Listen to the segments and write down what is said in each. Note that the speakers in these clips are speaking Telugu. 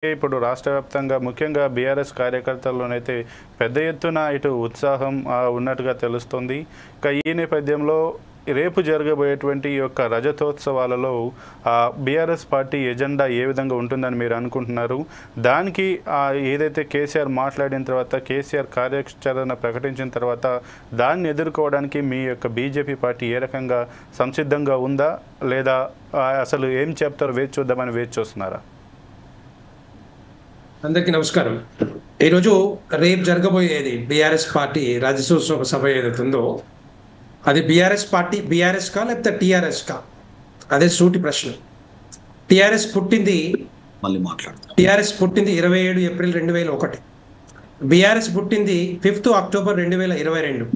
ఇప్పుడు రాష్ట్ర వ్యాప్తంగా ముఖ్యంగా బీఆర్ఎస్ కార్యకర్తల్లోనైతే పెద్ద ఎత్తున ఇటు ఉత్సాహం ఉన్నట్టుగా తెలుస్తుంది. ఇక ఈ నేపథ్యంలో రేపు జరగబోయేటువంటి ఈ యొక్క రజతోత్సవాలలో బీఆర్ఎస్ పార్టీ ఎజెండా ఏ విధంగా ఉంటుందని మీరు అనుకుంటున్నారు? దానికి ఏదైతే కేసీఆర్ మాట్లాడిన తర్వాత, కేసీఆర్ కార్యాచరణ ప్రకటించిన తర్వాత దాన్ని ఎదుర్కోవడానికి మీ యొక్క బీజేపీ పార్టీ ఏ రకంగా సంసిద్ధంగా ఉందా, లేదా అసలు ఏం చెప్తారో వేచి చూద్దామని వేచి చూస్తున్నారా? అందరికీ నమస్కారం. ఈరోజు రేపు జరగబోయేది బీఆర్ఎస్ పార్టీ రాజ్యసభ సభ ఏదైతే ఉందో అది బీఆర్ఎస్ పార్టీ బీఆర్ఎస్ కా లేకపోతే టీఆర్ఎస్ కా? అదే సూటి ప్రశ్న. టీఆర్ఎస్ పుట్టింది 27 ఏప్రిల్ 2001. బీఆర్ఎస్ పుట్టింది 5 అక్టోబర్ 2022.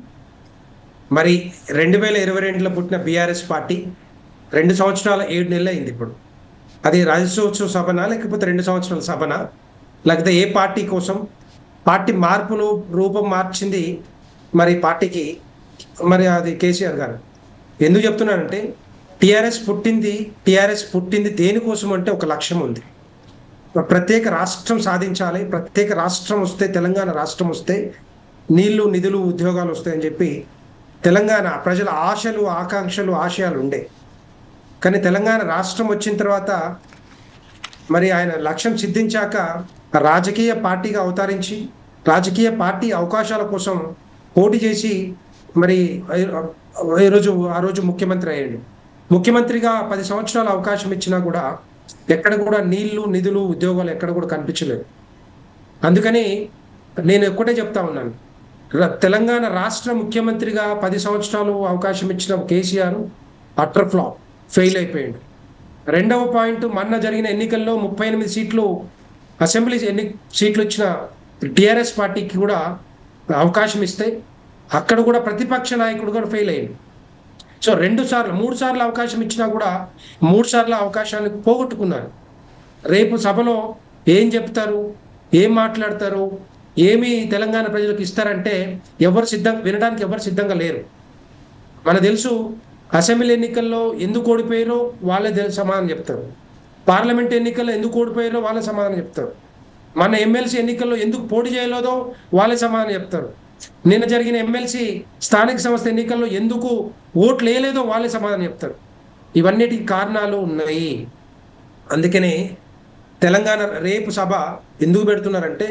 మరి 2022లో పుట్టిన బీఆర్ఎస్ పార్టీ 2 సంవత్సరాల 7 నెలలు అయింది. ఇప్పుడు అది రాజ్యసభ సభనా లేకపోతే 2 సంవత్సరాల సభనా, లేకపోతే ఏ పార్టీ కోసం పార్టీ మార్పును రూపం మార్చింది మరి పార్టీకి? మరి అది కేసీఆర్ గారు. ఎందుకు చెప్తున్నానంటే టీఆర్ఎస్ పుట్టింది దేనికోసం అంటే ఒక లక్ష్యం ఉంది. ప్రత్యేక రాష్ట్రం సాధించాలి, ప్రత్యేక రాష్ట్రం వస్తే, తెలంగాణ రాష్ట్రం వస్తే నీళ్లు, నిధులు, ఉద్యోగాలు వస్తాయని చెప్పి తెలంగాణ ప్రజల ఆశలు, ఆకాంక్షలు, ఆశయాలు ఉండే. కానీ తెలంగాణ రాష్ట్రం వచ్చిన తర్వాత మరి ఆయన లక్ష్యం సిద్ధించాక రాజకీయ పార్టీగా అవతరించి రాజకీయ పార్టీ అవకాశాల కోసం పోటీ చేసి మరి ఆ రోజు ముఖ్యమంత్రి అయ్యాడు. ముఖ్యమంత్రిగా 10 సంవత్సరాల అవకాశం ఇచ్చినా కూడా ఎక్కడ కూడా నీళ్లు, నిధులు, ఉద్యోగాలు ఎక్కడ కూడా కనిపించలేదు. అందుకని నేను ఒక్కటే చెప్తా ఉన్నాను, తెలంగాణ రాష్ట్ర ముఖ్యమంత్రిగా 10 సంవత్సరాలు అవకాశం ఇచ్చిన కేసీఆర్ అటర్ ఫ్లాప్, ఫెయిల్ అయిపోయాడు. రెండవ పాయింట్, మొన్న జరిగిన ఎన్నికల్లో 38 సీట్లు అసెంబ్లీ సీట్లు ఇచ్చిన టీఆర్ఎస్ పార్టీకి కూడా అవకాశం ఇస్తే అక్కడ కూడా ప్రతిపక్ష నాయకుడు కూడా ఫెయిల్ అయ్యాడు. సో 3 సార్లు అవకాశం ఇచ్చినా కూడా 3 సార్లు అవకాశాన్ని పోగొట్టుకున్నారు. రేపు సభలో ఏం చెప్తారు, ఏం మాట్లాడతారు, ఏమి తెలంగాణ ప్రజలకు ఇస్తారంటే వినడానికి ఎవరు సిద్ధంగా లేరు. మనకు తెలుసు అసెంబ్లీ ఎన్నికల్లో ఎందుకు ఓడిపోయారో వాళ్ళే సమాధానం చెప్తారు. పార్లమెంట్ ఎన్నికల్లో ఎందుకు ఓడిపోయారో వాళ్ళే సమాధానం చెప్తారు. మన ఎమ్మెల్సీ ఎన్నికల్లో ఎందుకు పోటీ చేయలేదో వాళ్ళే సమాధానం చెప్తారు. నిన్న జరిగిన ఎమ్మెల్సీ స్థానిక సంస్థ ఎన్నికల్లో ఎందుకు ఓట్లు వేయలేదో వాళ్ళే సమాధానం చెప్తారు. ఇవన్నిటికి కారణాలు ఉన్నాయి. అందుకనే తెలంగాణ రేపు సభ ఎందుకు పెడుతున్నారంటే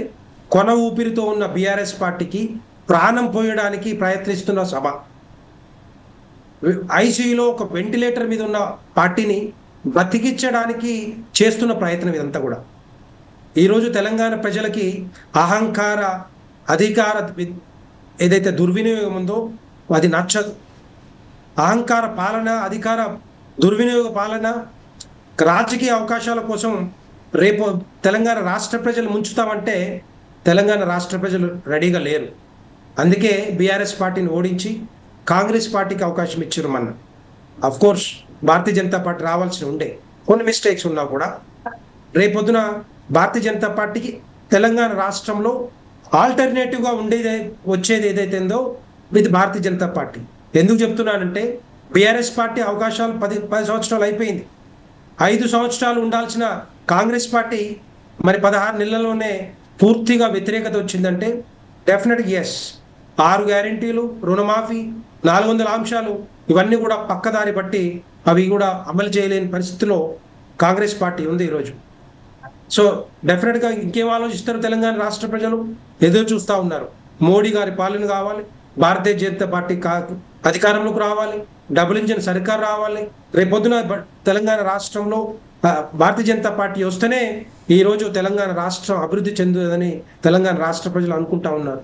కొన ఊపిరితో ఉన్న బీఆర్ఎస్ పార్టీకి ప్రాణం పోయడానికి ప్రయత్నిస్తున్న సభ. ఐసీయూలో ఒక వెంటిలేటర్ మీద ఉన్న పార్టీని బతికించడానికి చేస్తున్న ప్రయత్నం ఇదంతా కూడా. ఈరోజు తెలంగాణ ప్రజలకి అహంకార, అధికార ఏదైతే దుర్వినియోగం ఉందో అది నచ్చదు. అహంకార పాలన, అధికార దుర్వినియోగ పాలన, రాజకీయ అవకాశాల కోసం రేపు తెలంగాణ రాష్ట్ర ప్రజలు ముంచుతామంటే తెలంగాణ రాష్ట్ర ప్రజలు రెడీగా లేరు. అందుకే బీఆర్ఎస్ పార్టీని ఓడించి కాంగ్రెస్ పార్టీకి అవకాశం ఇచ్చారు. మన కోర్స్ భారతీయ జనతా పార్టీ రావాల్సి ఉండే, కొన్ని మిస్టేక్స్ ఉన్నా కూడా రేపొద్దున భారతీయ జనతా పార్టీకి తెలంగాణ రాష్ట్రంలో ఆల్టర్నేటివ్గా వచ్చేది ఏదైతే ఉందో ఇది భారతీయ జనతా పార్టీ. ఎందుకు చెప్తున్నానంటే బీఆర్ఎస్ పార్టీ అవకాశాలు 10 సంవత్సరాలు అయిపోయింది. 5 సంవత్సరాలు ఉండాల్సిన కాంగ్రెస్ పార్టీ మరి 16 నెలల్లోనే పూర్తిగా వ్యతిరేకత వచ్చిందంటే డెఫినెట్గా ఎస్. 6 గ్యారెంటీలు, రుణమాఫీ, 400 అంశాలు ఇవన్నీ కూడా పక్కదారి బట్టి అవి కూడా అమలు చేయలేని పరిస్థితిలో కాంగ్రెస్ పార్టీ ఉంది ఈరోజు. సో డెఫినెట్గా ఇంకేం ఆలోచిస్తారు తెలంగాణ రాష్ట్ర ప్రజలు? ఎదురు చూస్తూ ఉన్నారు. మోడీ గారి పాలన కావాలి, భారతీయ జనతా పార్టీ అధికారంలోకి రావాలి, డబుల్ ఇంజిన్ సర్కార్ రావాలి. రేపొద్దున తెలంగాణ రాష్ట్రంలో భారతీయ జనతా పార్టీ వస్తేనే ఈరోజు తెలంగాణ రాష్ట్రం అభివృద్ధి చెందుతుందని తెలంగాణ రాష్ట్ర ప్రజలు అనుకుంటా ఉన్నారు.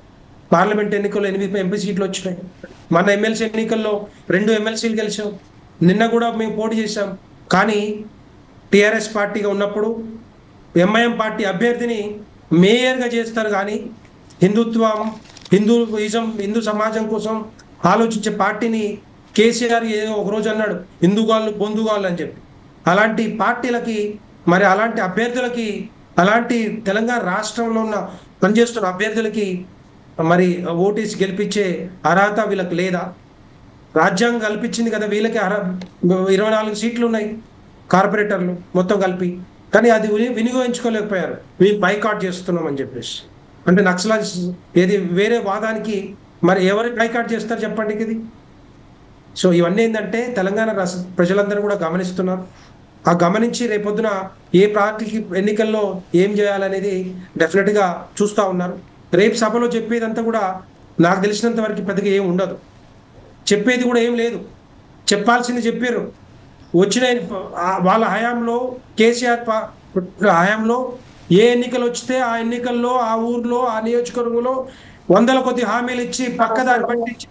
పార్లమెంట్ ఎన్నికల్లో 8 ఎంపీ సీట్లు వచ్చినాయి. మన ఎమ్మెల్సీ ఎన్నికల్లో 2 ఎమ్మెల్సీలు గెలిచాం. నిన్న కూడా మేము పోటీ చేశాం. కానీ టీఆర్ఎస్ పార్టీగా ఉన్నప్పుడు ఎంఐఎం పార్టీ అభ్యర్థిని మేయర్గా చేస్తారు. కానీ హిందూ సమాజం కోసం ఆలోచించే పార్టీని కేసీఆర్ ఏదో ఒకరోజు అన్నాడు హిందూగాళ్ళు బొందుగాళ్ళు అని చెప్పి. అలాంటి పార్టీలకి మరి అలాంటి అభ్యర్థులకి, అలాంటి తెలంగాణ రాష్ట్రంలో ఉన్న పనిచేస్తున్న అభ్యర్థులకి మరి ఓటీసీ గెలిపించే అర్హత వీళ్ళకి లేదా? రాజ్యాంగం కల్పించింది కదా వీళ్ళకి 24 సీట్లు ఉన్నాయి. కార్పొరేటర్లు మొత్తం కలిపి కానీ అది వినియోగించుకోలేకపోయారు. మేము బైకాట్ చేస్తున్నాం అని చెప్పేసి. అంటే నక్సలైట్స్ ఏది వేరే వాదానికి మరి ఎవరు బైకాట్ చేస్తారు చెప్పండి ఇది. సో ఇవన్నీ ఏంటంటే తెలంగాణ రాష్ట్ర ప్రజలందరూ కూడా గమనిస్తున్నారు. ఆ గమనించి రేపొద్దున ఏ పార్టీకి ఎన్నికల్లో ఏం చేయాలనేది డెఫినెట్గా చూస్తూ ఉన్నారు. రేపు సభలో చెప్పేదంతా కూడా నాకు తెలిసినంత వరకు పెద్దగా ఏం ఉండదు, చెప్పేది కూడా ఏం లేదు. చెప్పాల్సింది చెప్పారు. వచ్చిన వాళ్ళ హయాంలో కేసీఆర్ హయాంలో ఏ ఎన్నికలు వచ్చితే ఆ ఎన్నికల్లో ఆ ఊర్లో ఆ నియోజకవర్గంలో వందల కొద్ది హామీలు ఇచ్చి పక్కదారి పట్టించి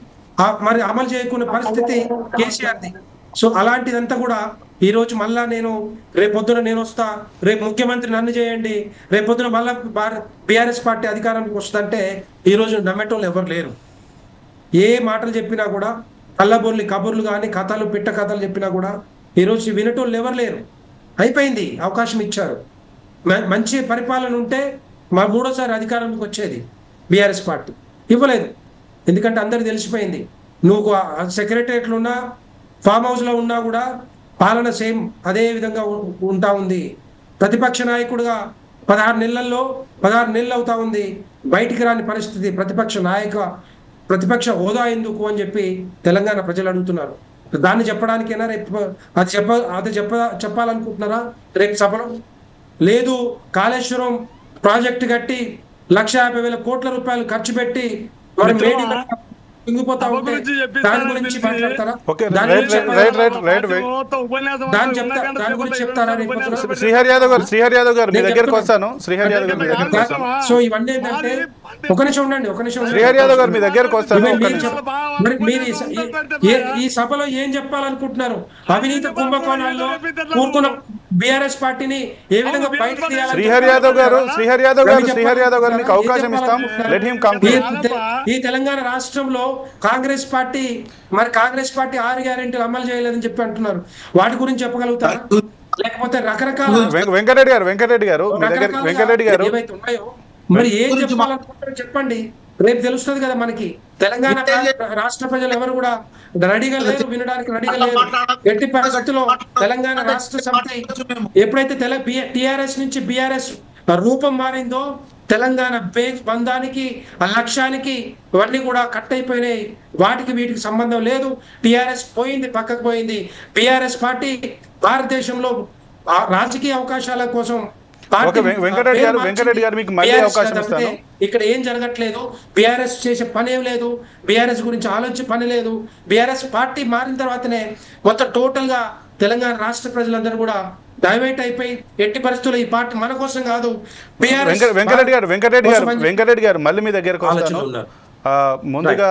మరి అమలు చేయకున్న పరిస్థితి కేసీఆర్ది. సో అలాంటిదంతా కూడా ఈ రోజు మళ్ళా రేపొద్దున నేను వస్తా, రేపు ముఖ్యమంత్రి నన్ను చేయండి, రేపొద్దున మళ్ళా బీఆర్ఎస్ పార్టీ అధికారానికి వస్తుందంటే ఈ రోజు నమ్మేటోళ్ళు ఎవరు లేరు. ఏ మాటలు చెప్పినా కూడా కళ్ళబొల్లి కబుర్లు కానీ కథలు పిట్ట కథలు చెప్పినా కూడా ఈరోజు వినటోళ్ళు ఎవరు లేరు. అయిపోయింది, అవకాశం ఇచ్చారు. మంచి పరిపాలన ఉంటే మా మూడోసారి అధికారంలోకి వచ్చేది బీఆర్ఎస్ పార్టీ. ఇవ్వలేదు, ఎందుకంటే అందరికి తెలిసిపోయింది. నువ్వు సెక్రటరియట్లో ఉన్నా ఫామ్ హౌస్లో ఉన్నా కూడా పాలన సేమ్ అదే విధంగా ఉంటా ఉంది. ప్రతిపక్ష నాయకుడిగా 16 నెలలు అవుతా ఉంది, బయటికి రాని పరిస్థితి. ప్రతిపక్ష హోదా ఎందుకు అని చెప్పి తెలంగాణ ప్రజలు అడుగుతున్నారు. దాన్ని చెప్పడానికైనా రేపు అది చెప్పాలనుకుంటున్నారా రేపు సభలో? లేదు, కాళేశ్వరం ప్రాజెక్టు కట్టి 1,50,000 కోట్ల రూపాయలు ఖర్చు పెట్టి మరి కుంగిపోతా ఉంటే దాని గురించి మాట్లాడతారా? చెప్తారా? శ్రీహరి యాదవ్ గారు మీ దగ్గరకు వస్తాను. శ్రీహరి యాదవ్ గారు మీ దగ్గరకు వస్తాను. సో ఇవన్నీ ఏంటంటే ఒక నిమిషం ఉండండి. శ్రీహరి యాదవ్ గారు మీ దగ్గరకు వస్తాను. మరి మీరు ఈ సభలో ఏం చెప్పాలనుకుంటున్నారు? అవినీతి కుంభకోణాల్లో కూరుకున్న బీఆర్ఎస్ పార్టీని ఏ విధంగా బయటకు తీయాలి? శ్రీహరి యాదవ్ గారు మీకు అవకాశం ఇస్తాం. Let him complete. ఈ తెలంగాణ రాష్ట్రంలో కాంగ్రెస్ పార్టీ 6 గ్యారెంటీలు అమలు చేయలేదని చెప్పి అంటున్నారు. వాటి గురించి చెప్పగలుగుతారా? లేకపోతే రకరకాల వెంకటరెడ్డి గారు ఏవైతే ఉన్నాయో మరి ఏం చెప్పాలనుకుంటారో చెప్పండి. రేపు తెలుస్తుంది కదా మనకి. తెలంగాణ రాష్ట్ర ప్రజలు ఎవరు కూడా రెడీగా లేరు, వినడానికి రెడీగా లేరు. ఎట్టి పరిస్థితుల్లో తెలంగాణ రాష్ట్ర సమితి ఎప్పుడైతే టిఆర్ఎస్ నుంచి బీఆర్ఎస్ రూపం మారిందో తెలంగాణ బంధానికి ఆ లక్ష్యానికి ఇవన్నీ కూడా కట్ అయిపోయినాయి. వీటికి సంబంధం లేదు. టిఆర్ఎస్ పోయింది, పక్కకు పోయింది. బీఆర్ఎస్ పార్టీ భారతదేశంలో రాజకీయ అవకాశాల కోసం వెంకటరెడ్డి గారు మీకు మళ్ళీ అవకాశం ఇస్తాను. ఇక్కడ ఏం జరగట్లేదు. బీఆర్ఎస్ చేసే పని ఏం లేదు, బీఆర్ఎస్ గురించి ఆలోచించే పని లేదు. బీఆర్ఎస్ పార్టీ మారిన తర్వాతనే మొత్తం టోటల్ గా తెలంగాణ రాష్ట్ర ప్రజలందరూ కూడా డైవర్ట్ అయిపోయి ఎట్టి పరిస్థితుల్లో ఈ పార్టీ మన కోసం కాదు. వెంకటరెడ్డి గారు మళ్ళీ మీ దగ్గరకు వస్తాను. ముందుగా